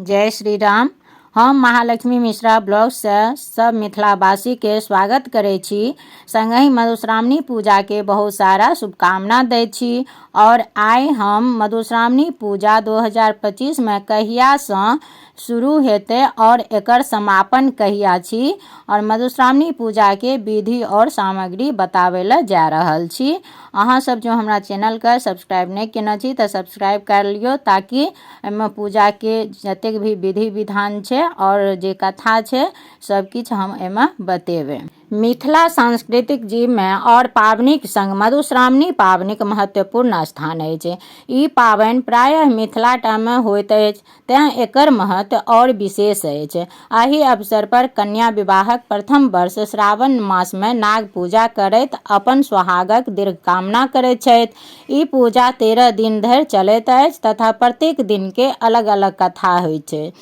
जय श्री राम। हम महालक्ष्मी मिश्रा ब्लॉग से सब मिथिलावासी के स्वागत करे छी। संगहि मधुश्रावणी पूजा के बहुत सारा शुभकामना दै छी। और आइ हम मधुश्रावणी पूजा 2025 में कहिया से शुरू हेतै और एकर समापन कहिया छी और मधुश्रावणी पूजा के विधि और सामग्री बताबै ले जा रहल छी। अहाँ सब जो हमरा चैनल के सब्सक्राइब नहीं केना छी तो सब्सक्राइब कर लियो, ताकि एमे पूजा के जतेक भी विधि विधान छे और जे कथा छे सब किछ हम एमे बतेबे। मिथिला सांस्कृतिक जीव में और पावनिक संग मधुश्रावणी पावनिक महत्वपूर्ण स्थान अछि। ई पावनि प्रायः मिथिलाटा में होइत अछि, तें एकर महत्व और विशेष अछि। एहि अवसर पर कन्या विवाहक प्रथम वर्ष श्रावण मास में नाग पूजा करैत अपन सुहागक दीर्घ कामना करैत छथि। ई पूजा 13 दिन धरि चलैत अछि तथा प्रत्येक दिन के अलग अलग कथा होइत छै।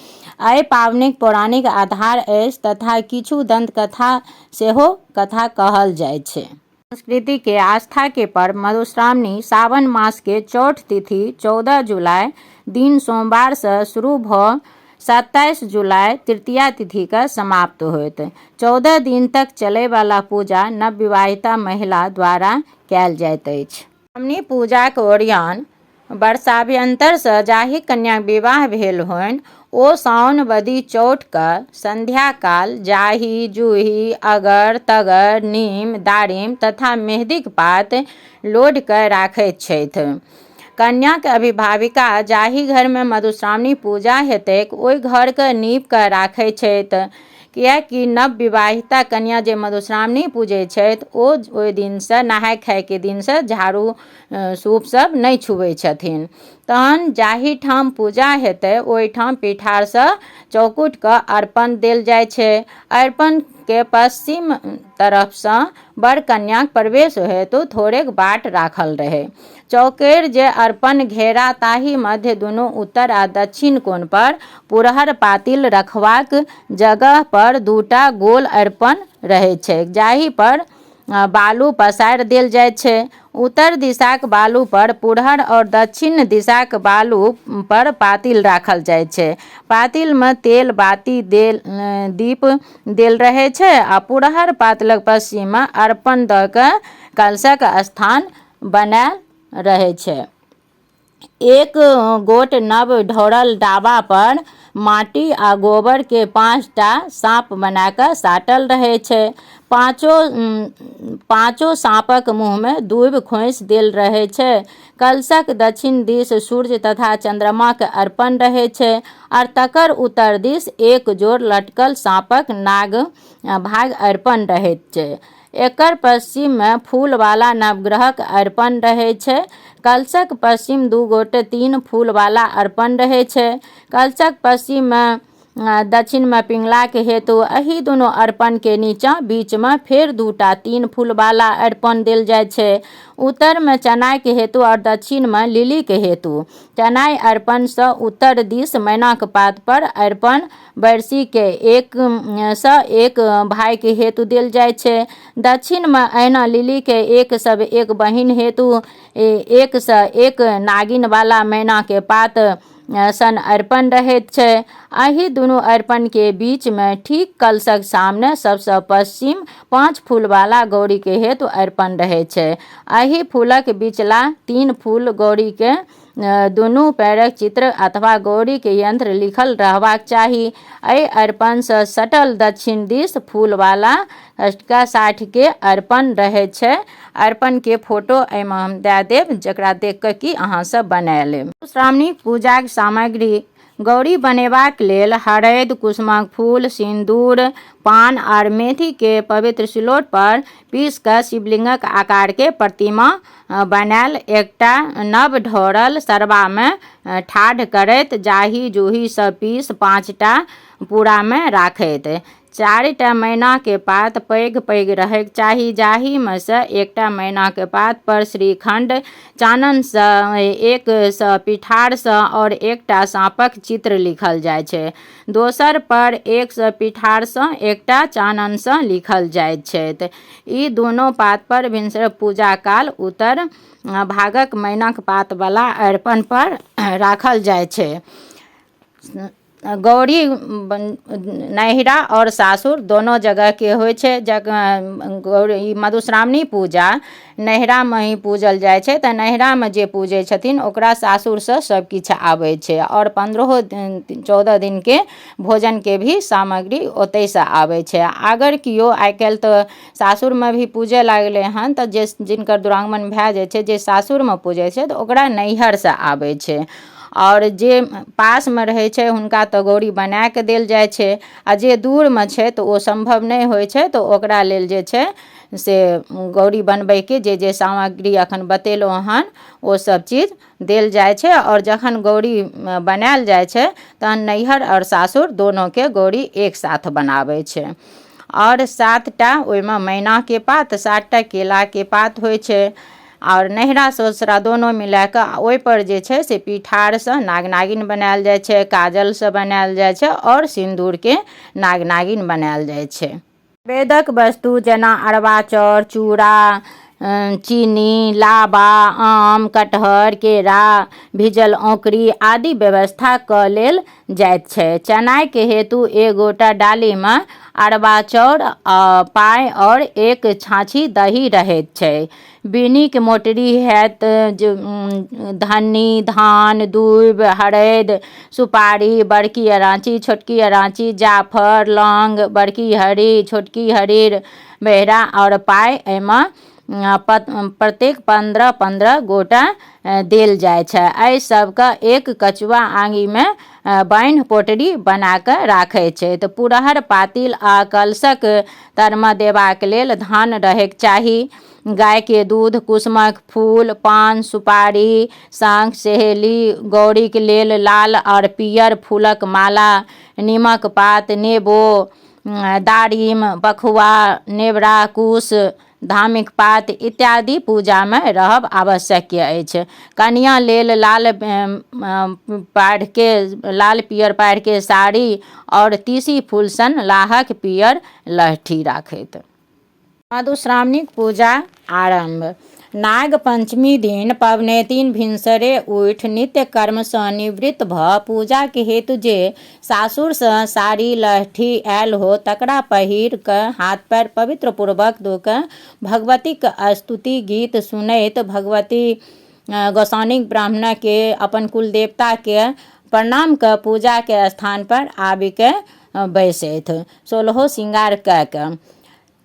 एहि पावनिक पौराणिक आधार अछि तथा किछु दंत कथा सेहो कथा कहल जाय छै। संस्कृति के आस्था के पर्व मधुश्रावणी सावन मास के चौठ तिथि 14 जुलाई दिन सोमवार से शुरू भ 27 जुलाई तृतीया तिथि का समाप्त होइत। 14 दिन तक चले वाला पूजा नवविवाहिता महिला द्वारा कैल जाइत अछि। मधुश्रावणी पूजा के ओरियान वर्षाभ्यंतर से जाहि कन्या विवाह भेल होइन ओ साउन बदी चौठ का संध्या काल जाही, जूही, अगर, तगर, नीम, दारिम तथा मेहदीक पात लोढ़ कऽ राखैत छथि। कन्या के अभिभाविका जाहि घर में मधुश्रावणी पूजा हेतैक ओहि घर के नीप कऽ राखै छथि, कियाकि नव विवाहिता कन्या जे मधुश्रावणी पूजै छथि ओ ओहि दिन से नहाय खाय के दिन से झाड़ू सूप सब नहीं छुबै छथिन। तहन जाहि ठाम पूजा हेतै ओहि ठाम पीठार से चौकुट के अर्पण देल जाय छै। अर्पण के पश्चिम तरफ से वर कन्या प्रवेश हेतु थोड़ेक बाट राखल रहे। चौकेर जे अर्पण घेरा ताहि मध्य दुनू उत्तर आ दक्षिण कोण पर पुरहर पातिल रखबाक जगह पर दूटा गोल अर्पण रहे छै, जाहि पर बालू पसार देल जाय छै। उत्तर दिशाक बालू पर पुरहर और दक्षिण दिशाक बालू पर पातिल राखल जाय छै। पातिल में तेल बाती दीप देल रहे छै आ पुरहर पातिलक पश्चिम में अर्पण द के कलशक स्थान बनायल रहे छै। एक गोट नव ढौरल डाबा पर माटी आ गोबर के 5टा साँप बना कऽ साटल रहे छै। पाँचों साँपक मुँह में दूबि खोसि देल रहे छै। कलशक दक्षिण दिस सूर्य तथा चंद्रमा के अर्पण रहे छै और तकर उत्तर दिस एक जोड़ लटकल साँपक नाग भाग अर्पण रहैत छै। एकर पश्चिम में फूल वाला नवग्रहक अर्पण रहे छै। कलशक पश्चिम 2 गोटे 3 फूल वाला अर्पण रहे छै। कलशक पश्चिम में दक्षिण में पिंगला के हेतु एही दोनों अर्पण के नीचा बीच में फेर 2टा 3 फूल वाला अर्पण देल जाय छै। उत्तर में चनाई के हेतु और दक्षिण में लिली के हेतु। चनाई अर्पण से उत्तर दिस मैनाक पात पर अर्पण बरसी के एक भाई के हेतु देल जाय छै। दक्षिण में अहिना लिली के एक सब एक बहिन हेतु एक से एक नागिन वाला मैना के पात सन अर्पण रहैत छै। एही दुनू अर्पण के बीच में ठीक कलशक सामने सबसे पश्चिम 5 फूल वाला गौरी के हेतु अर्पण रहे छै। एही फूलक बीचला 3 फूल गौरी के दुनू पैरक चित्र अथवा गौरी के यंत्र लिखल रहबाक चाही। एहि अर्पण से सटल दक्षिण दिस फूल वाला अष्टका 60 के अर्पण रहे छै। अर्पण के फोटो एहिमे हम दे देब, जकरा देख के कि अहाँ सब बना लेब। मधुश्रावणी पूजा के सामग्री गौरी बनेबाक लेल हरदि, कुसुमक फूल, सिंदूर, पान और मेथी के पवित्र सिलौट पर पीस कऽ शिवलिंगक आकार के प्रतिमा बनायल एकटा नव ढौरल सरबा में ठाढ़ करैत जाही जूही सँ पीस 5टा पूरा में राखैत। 4टा मैना के पात पैघ पैघ रहैक चाही, जाहि में से एकटा मैना के पात पर श्रीखंड, चानन से एक से पिठार से और एकटा साँपक चित्र लिखल जाय छै। दोसर पर एक से पिठार से एकटा चानन से लिखल जाय छै। ई दोनों पात पर भिनसर पूजा काल उत्तर भागक मैनाक पात वाला अर्पण पर राखल जाय छै। गौरी नैहरा और सासुर दोनों जगह के होइ छै। गौरी मधुश्रावणी पूजा नैहरामे ही पूजल जाइ छै, तऽ नैहरामे जे पूजै छथिन ओकरा सासुरसँ सब किछु आबै छै, और 15-14 दिनके भोजनके भी सामग्री ओतहिसँ आबै छै। अगर किओ आइ काल्हि तऽ सासुरमे भी पूजै लागलै हन, तऽ जे जिनकर दुरागमन भए जाइ छै, जे सासुरमे पूजै छै, तऽ ओकरा नैहरसँ आबै छै। और जे पासमे रहै छै हुनका तऽ गौरी बनाए कऽ देल जाइ छै, आ जे दूरमे छै तऽ ओ सम्भव नहि होइ छै, तऽ ओकरा लेल जे छै से गौरी बनबैके जे सामग्री एखन बतेलहुँ हन ओ सब चीज देल जाइ छै। और जखन गौरी बनायल जाइ छै तहन नैहर और सासुर दोनोके गौरी एक साथ बनाबै छै। और 7टा ओहिमे मैनाके पात, 7टा केलाके पात होइ छै। और नैहरा ससुरा दोनों मिला कऽ ओहिपर जे छै से पिठारसँ नाग नागिन बनायल जाइ छै, काजलसँ बनायल जाइ छै, और सिन्दूरके नाग नागिन बनायल जाइ छै। वेदक वस्तु जेना अरबा चाउर, चूड़ा, चीनी, लाबा, आम, कटहर, केरा, भिजल औंकरी आदि व्यवस्था कऽ लेल जाइत छै। चनाइके हेतु एक गोटा डालीमे अरबा चाउर, पाय और एक छाँछी दही रहैत छै। बीनीक मोटरी हैत, धन्नी, धान, दूब, हरैद, सुपारी, बड़की इलायची, छोटकी इलायची, जाफर, लौंग, बड़की हरी, छोटकी हरीर, बेहरा और पाय एहिमे प्रत्येक 15-15 गोटा देल जाइ छै। एहि सबके एक कचुआ आङ्गीमे बान्हि पोटरी बना कऽ राखै छै। तऽ पुरहर, पातिल आ कलशक तरमे देबाक लेल धान रहैके चाही। गायके दूध, कुसुमक फूल, पान, सुपारी, शंख, सहेली, गौरीके लेल लाल और पियर फूलक माला, नीमक पात, नेबो, दारिम, बखुआ, नेवरा, कुश, धामिक पात इत्यादि पूजामे रहब आवश्यक अछि। कन्या लेल लाल पियर पाड़िके साड़ी और तीसी फूल सन लाहक पियर लहठी राखैत। मधुश्रावणी पूजा आरंभ। नाग पंचमी दिन पबनैतिन भिनसरे उठि नित्य कर्मसँ निवृत्त भऽ पूजाके हेतु जे सासुरसँ साड़ी लहठी आयल हो तकरा पहिर कऽ हाथ पैर पवित्र पूर्वक धो कऽ भगवतीक स्तुति गीत सुनैत भगवती गोसाउनिक ब्राह्मणके अपन कुल देवताके प्रणाम कऽ पूजाके स्थान पर आबि कऽ बैसैथ, 16 श्रृंगार कऽ कऽ।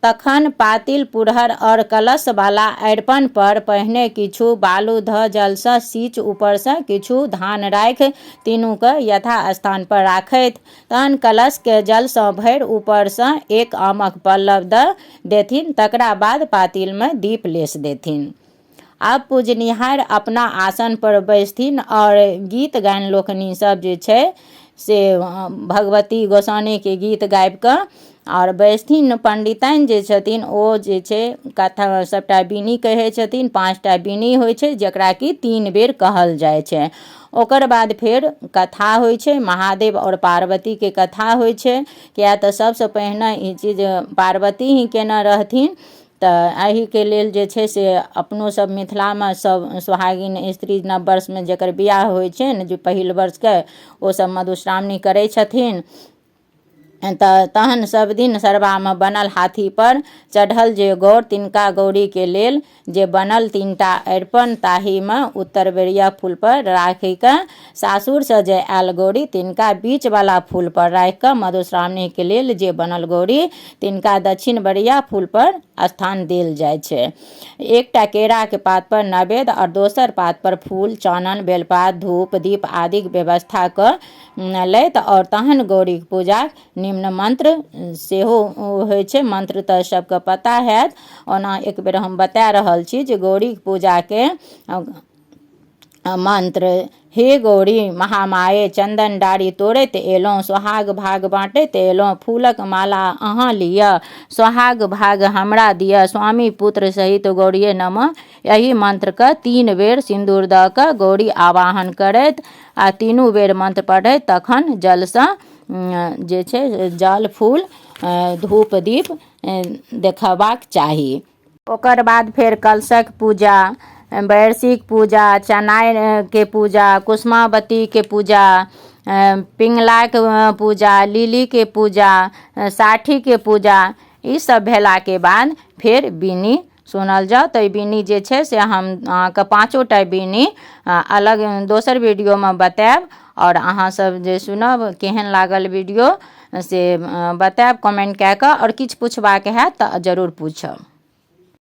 तखन पातिल, पुरहर और कलश वाला अरिपन पर पहिने किछु बालू धऽ जलसँ सींच ऊपरसँ किछु धान राखि तीनूके यथा स्थान पर राखैथ। तहन कलशके जलसँ भरि ऊपरसँ एक आमक पल्लव दऽ देथिन, तकरा बाद पातिलमे दीप लेस देथिन। अब पूजनिहार अपना आसन पर बैसथिन और गीत गायन लोकनि सब जे छै से भगवती गोसाउनीके गीत गाबि कऽ और बैसथिन। पंडिताइन जे छथिन ओ जे छै कथा सबटा बीनी कहै छथिन, 5टा बीनी होइ छै जकरा कि 3 बेर कहल जाइ छै। ओकर बाद फेर कथा होइ छै, महादेव और पार्वतीके कथा होइ छै, किया तऽ सबसँ पहिने ई चीज पार्वती ही केने रहथिन। तऽ एहिके लेल जे छै से अपनो सब मिथिलामे सब सुहागिन स्त्री नव वर्षमे जकर बियाह होइ छै ने, जे पहिल वर्षके ओ सब मधुश्रावणी करै छथिन। तऽ तहन सब दिन सरबामे बनल हाथी पर चढ़ल जे गौर तिनका गौरीके लेल जे बनल 3टा अरिपन ताहीमे उत्तर बेरिया फूल पर राखि कऽ सासुरसँ जे आयल गौरी तिनका बीच वाला फूल पर राखि कऽ मधुश्रावणीके लेल जे बनल गौरी तिनका दक्षिण बेरिया फूल पर स्थान देल जाइ छै। एकटा केराके पात पर नैवेद्य और दोसर पात पर फूल, चानन, बेलपात, धूप, दीप आदिक व्यवस्था कऽ लैत और तहन गौरीक पूजा निम्न मंत्र सेहो होइ छै। मंत्र तऽ सबके पता हैत, ओना एक बेर हम बता रहल छी जे गौरीक पूजाके मंत्र। हे गौरी महामाये, चंदन डारी तोड़ैत एलहुँ, सोहाग भाग बाँटैत एलहुँ, फूलक माला अहाँ लिअ, सोहाग भाग हमरा दिअ, स्वामी पुत्र सहित गौरीये नमः। एहि मंत्रके 3 बेर सिन्दूर दऽ कऽ गौरी आवाहन करैत आ 3 बेर मंत्र पढ़ैत तखन जलसँ जे छै जल फूल धूप दीप देखबाक चाही। ओकर बाद फेर कलशक पूजा, बरसीक पूजा, चनाइके पूजा, कुसुमावतीके पूजा, पिंगलाके पूजा, लिलीके पूजा, साठीके पूजा, ई सब भेलाके बाद फेर बिनी सुनल जाओ। तो बिनी जे छै से हम अहाँके 5टा बिनी अलग दोसर वीडियोमे बतायब, और अहाँ सब जे सुनब केहन लागल वीडियो से बतायब कमेंट कए कऽ, और किछु पुछबाक हैत तऽ जरूर पूछब।